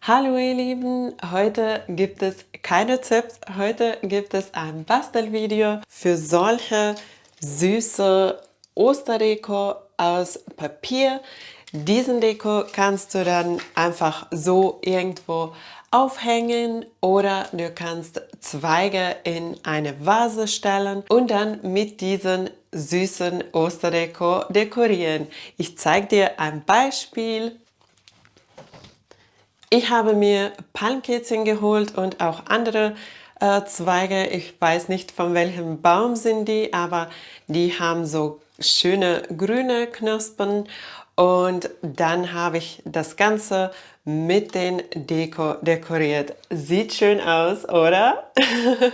Hallo ihr Lieben, heute gibt es keine Tipps, heute gibt es ein Bastelvideo für solche süße Osterdeko aus Papier. Diesen Deko kannst du dann einfach so irgendwo aufhängen oder du kannst Zweige in eine Vase stellen und dann mit diesen süßen Osterdeko dekorieren. Ich zeige dir ein Beispiel. Ich habe mir Palmkätzchen geholt und auch andere Zweige. Ich weiß nicht, von welchem Baum sind die, aber die haben so schöne grüne Knospen. Und dann habe ich das Ganze mit den Deko dekoriert. Sieht schön aus, oder?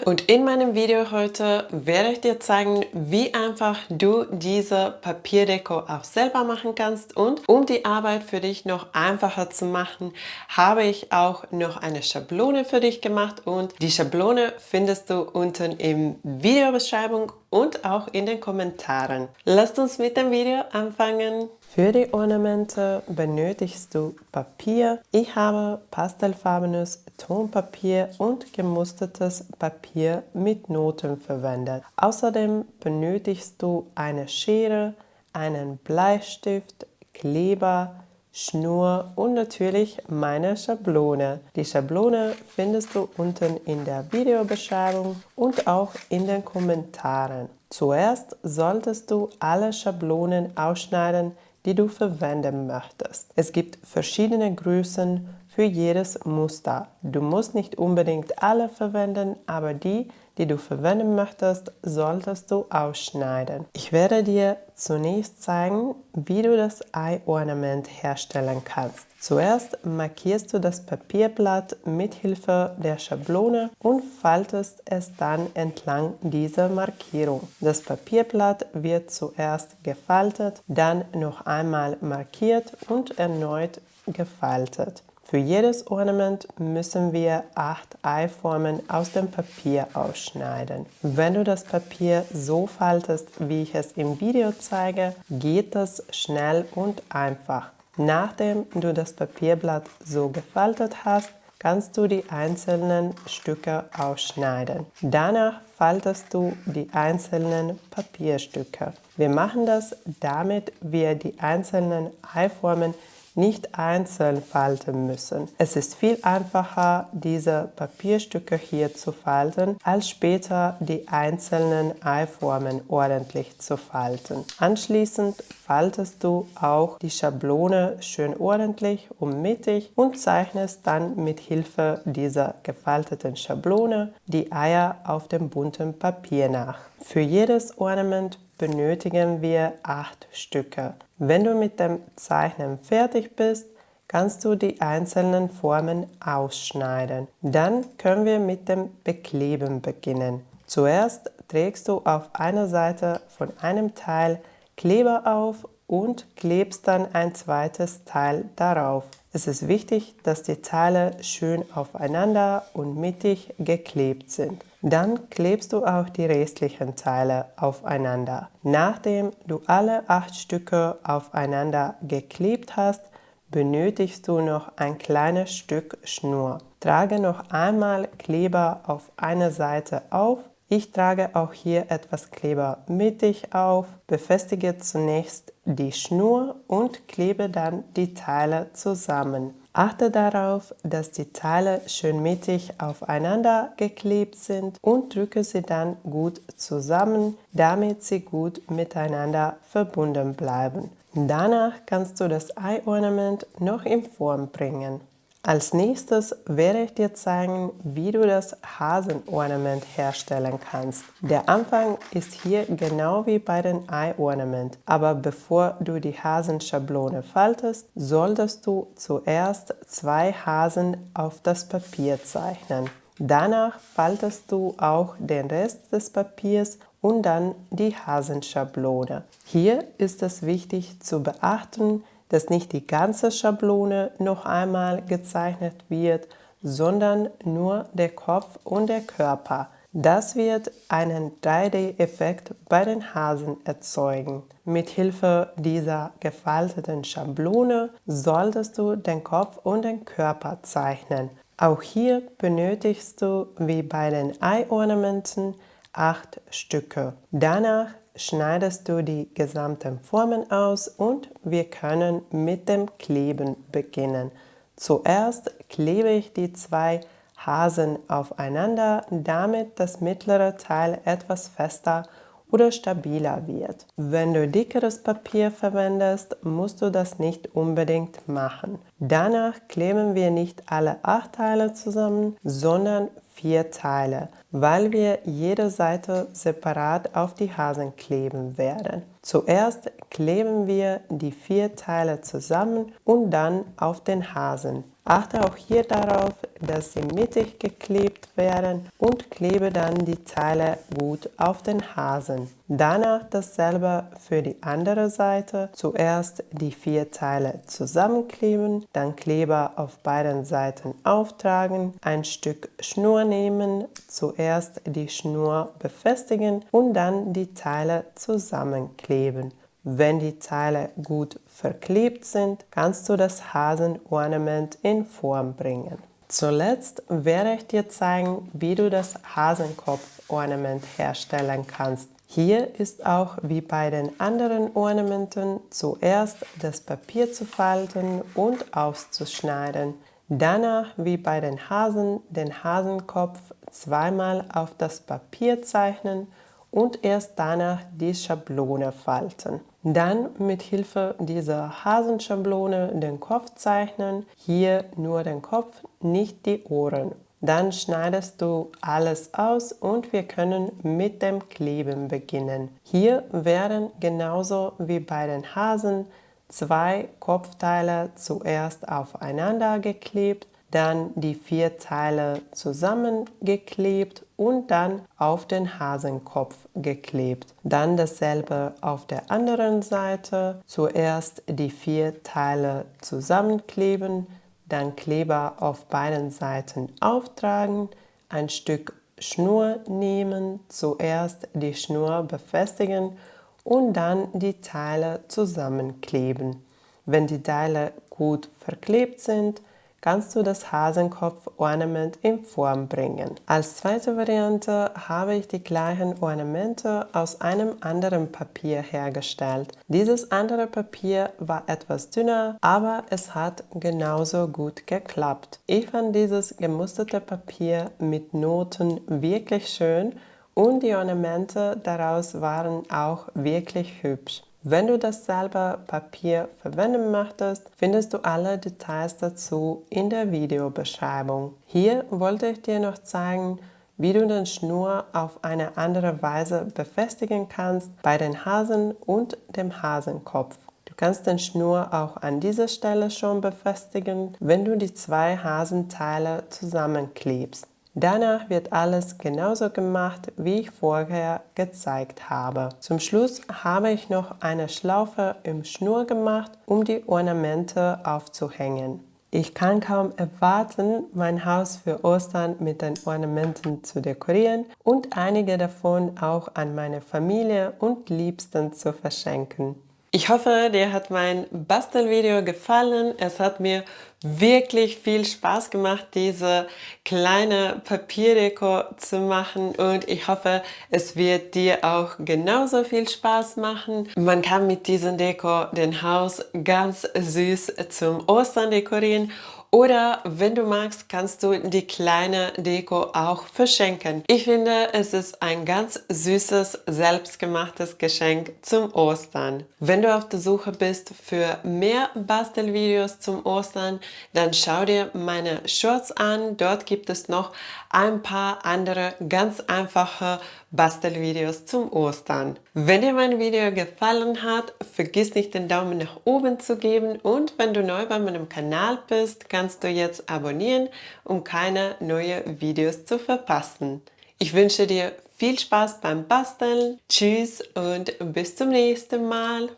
Und in meinem Video heute werde ich dir zeigen, wie einfach du diese Papierdeko auch selber machen kannst. Und um die Arbeit für dich noch einfacher zu machen, habe ich auch noch eine Schablone für dich gemacht. Und die Schablone findest du unten in Videobeschreibung und auch in den Kommentaren. Lasst uns mit dem Video anfangen. Für die Ornamente benötigst du Papier. Ich habe pastellfarbenes Tonpapier und gemustertes Papier mit Noten verwendet. Außerdem benötigst du eine Schere, einen Bleistift, Kleber, Schnur und natürlich meine Schablone. Die Schablone findest du unten in der Videobeschreibung und auch in den Kommentaren. Zuerst solltest du alle Schablonen ausschneiden, die du verwenden möchtest. Es gibt verschiedene Größen für jedes Muster. Du musst nicht unbedingt alle verwenden, aber die du verwenden möchtest, solltest du ausschneiden. Ich werde dir zunächst zeigen, wie du das Ei-Ornament herstellen kannst. Zuerst markierst du das Papierblatt mit Hilfe der Schablone und faltest es dann entlang dieser Markierung. Das Papierblatt wird zuerst gefaltet, dann noch einmal markiert und erneut gefaltet. Für jedes Ornament müssen wir 8 Eiformen aus dem Papier ausschneiden. Wenn du das Papier so faltest, wie ich es im Video zeige, geht das schnell und einfach. Nachdem du das Papierblatt so gefaltet hast, kannst du die einzelnen Stücke ausschneiden. Danach faltest du die einzelnen Papierstücke. Wir machen das, damit wir die einzelnen Eiformen nicht einzeln falten müssen. Es ist viel einfacher, diese Papierstücke hier zu falten, als später die einzelnen Eiformen ordentlich zu falten. Anschließend faltest du auch die Schablone schön ordentlich und mittig und zeichnest dann mit Hilfe dieser gefalteten Schablone die Eier auf dem bunten Papier nach. Für jedes Ornament benötigen wir 8 Stücke. Wenn du mit dem Zeichnen fertig bist, kannst du die einzelnen Formen ausschneiden. Dann können wir mit dem Bekleben beginnen. Zuerst trägst du auf einer Seite von einem Teil Kleber auf und klebst dann ein zweites Teil darauf. Es ist wichtig, dass die Teile schön aufeinander und mittig geklebt sind. Dann klebst du auch die restlichen Teile aufeinander. Nachdem du alle 8 Stücke aufeinander geklebt hast, benötigst du noch ein kleines Stück Schnur. Trage noch einmal Kleber auf einer Seite auf. Ich trage auch hier etwas Kleber mittig auf, befestige zunächst die Schnur und klebe dann die Teile zusammen. Achte darauf, dass die Teile schön mittig aufeinander geklebt sind und drücke sie dann gut zusammen, damit sie gut miteinander verbunden bleiben. Danach kannst du das Ei-Ornament noch in Form bringen. Als nächstes werde ich dir zeigen, wie du das Hasenornament herstellen kannst. Der Anfang ist hier genau wie bei dem Ei-Ornament, aber bevor du die Hasenschablone faltest, solltest du zuerst 2 Hasen auf das Papier zeichnen. Danach faltest du auch den Rest des Papiers und dann die Hasenschablone. Hier ist es wichtig zu beachten, dass nicht die ganze Schablone noch einmal gezeichnet wird, sondern nur der Kopf und der Körper. Das wird einen 3D-Effekt bei den Hasen erzeugen. Mit Hilfe dieser gefalteten Schablone solltest du den Kopf und den Körper zeichnen. Auch hier benötigst du, wie bei den Eye-Ornamenten, 8 Stücke. Danach schneidest du die gesamten Formen aus und wir können mit dem Kleben beginnen. Zuerst klebe ich die 2 Hasen aufeinander, damit das mittlere Teil etwas fester oder stabiler wird. Wenn du dickeres Papier verwendest, musst du das nicht unbedingt machen. Danach kleben wir nicht alle 8 Teile zusammen, sondern 4 Teile, weil wir jede Seite separat auf die Hasen kleben werden. Zuerst kleben wir die 4 Teile zusammen und dann auf den Hasen. Achte auch hier darauf, dass sie mittig geklebt werden und klebe dann die Teile gut auf den Hasen. Danach dasselbe für die andere Seite. Zuerst die 4 Teile zusammenkleben, dann Kleber auf beiden Seiten auftragen, ein Stück Schnur nehmen, zuerst die Schnur befestigen und dann die Teile zusammenkleben. Wenn die Teile gut verklebt sind, kannst du das Hasenornament in Form bringen. Zuletzt werde ich dir zeigen, wie du das Hasenkopfornament herstellen kannst. Hier ist auch wie bei den anderen Ornamenten zuerst das Papier zu falten und auszuschneiden. Danach, wie bei den Hasen, den Hasenkopf zweimal auf das Papier zeichnen und erst danach die Schablone falten. Dann mit Hilfe dieser Hasenschablone den Kopf zeichnen, hier nur den Kopf, nicht die Ohren. Dann schneidest du alles aus und wir können mit dem Kleben beginnen. Hier werden genauso wie bei den Hasen 2 Kopfteile zuerst aufeinander geklebt, dann die 4 Teile zusammengeklebt und dann auf den Hasenkopf geklebt. Dann dasselbe auf der anderen Seite. Zuerst die 4 Teile zusammenkleben, dann Kleber auf beiden Seiten auftragen, ein Stück Schnur nehmen, zuerst die Schnur befestigen und dann die Teile zusammenkleben. Wenn die Teile gut verklebt sind, kannst du das Hasenkopf-Ornament in Form bringen. Als zweite Variante habe ich die gleichen Ornamente aus einem anderen Papier hergestellt. Dieses andere Papier war etwas dünner, aber es hat genauso gut geklappt. Ich fand dieses gemusterte Papier mit Noten wirklich schön und die Ornamente daraus waren auch wirklich hübsch. Wenn du dasselbe Papier verwenden möchtest, findest du alle Details dazu in der Videobeschreibung. Hier wollte ich dir noch zeigen, wie du den Schnur auf eine andere Weise befestigen kannst bei den Hasen und dem Hasenkopf. Du kannst den Schnur auch an dieser Stelle schon befestigen, wenn du die 2 Hasenteile zusammenklebst. Danach wird alles genauso gemacht, wie ich vorher gezeigt habe. Zum Schluss habe ich noch eine Schlaufe im Schnur gemacht, um die Ornamente aufzuhängen. Ich kann kaum erwarten, mein Haus für Ostern mit den Ornamenten zu dekorieren und einige davon auch an meine Familie und Liebsten zu verschenken. Ich hoffe, dir hat mein Bastelvideo gefallen. Es hat mir wirklich viel Spaß gemacht, diese kleine Papierdeko zu machen und ich hoffe, es wird dir auch genauso viel Spaß machen. Man kann mit diesem Deko den Haus ganz süß zum Ostern dekorieren. Oder wenn du magst, kannst du die kleine Deko auch verschenken. Ich finde, es ist ein ganz süßes, selbstgemachtes Geschenk zum Ostern. Wenn du auf der Suche bist für mehr Bastelvideos zum Ostern, dann schau dir meine Shorts an. Dort gibt es noch ein paar andere ganz einfache Bastelvideos zum Ostern. Wenn dir mein Video gefallen hat, vergiss nicht den Daumen nach oben zu geben und wenn du neu bei meinem Kanal bist, kannst du jetzt abonnieren, um keine neuen Videos zu verpassen. Ich wünsche dir viel Spaß beim Basteln. Tschüss und bis zum nächsten Mal.